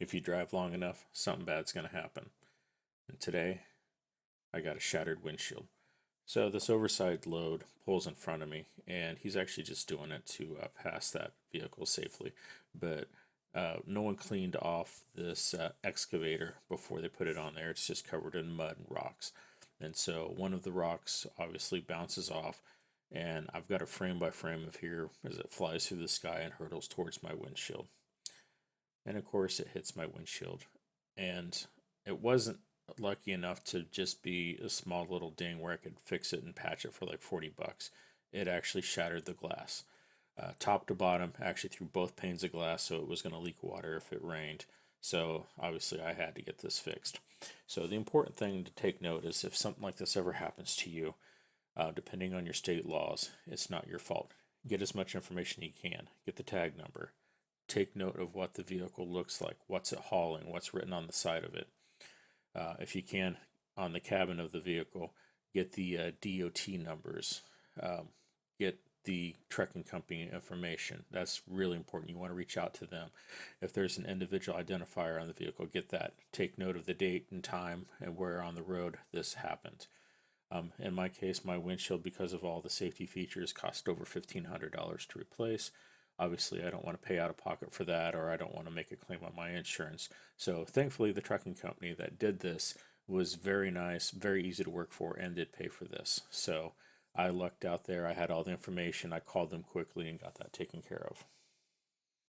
If you drive long enough, something bad's going to happen. And today, I got a shattered windshield. So this oversized load pulls in front of me, and he's actually just doing it to pass that vehicle safely. But no one cleaned off this excavator before they put it on there. It's just covered in mud and rocks. And so one of the rocks obviously bounces off, and I've got a frame by frame of here as it flies through the sky and hurtles towards my windshield. And of course, it hits my windshield. And it wasn't lucky enough to just be a small little ding where I could fix it and patch it for like 40 bucks. It actually shattered the glass. Top to bottom, actually through both panes of glass, so it was going to leak water if it rained. So obviously I had to get this fixed. So the important thing to take note is if something like this ever happens to you, depending on your state laws, it's not your fault. Get as much information you can. Get the tag number. Take note of what the vehicle looks like, what's it hauling, what's written on the side of it. If you can, on the cabin of the vehicle, get the DOT numbers, get the trucking company information. That's really important. You want to reach out to them. If there's an individual identifier on the vehicle, get that. Take note of the date and time and where on the road this happened. In my case, my windshield, because of all the safety features, cost over $1,500 to replace. Obviously, I don't want to pay out of pocket for that, or I don't want to make a claim on my insurance. So thankfully, the trucking company that did this was very nice, very easy to work for, and did pay for this. So I lucked out there. I had all the information. I called them quickly and got that taken care of.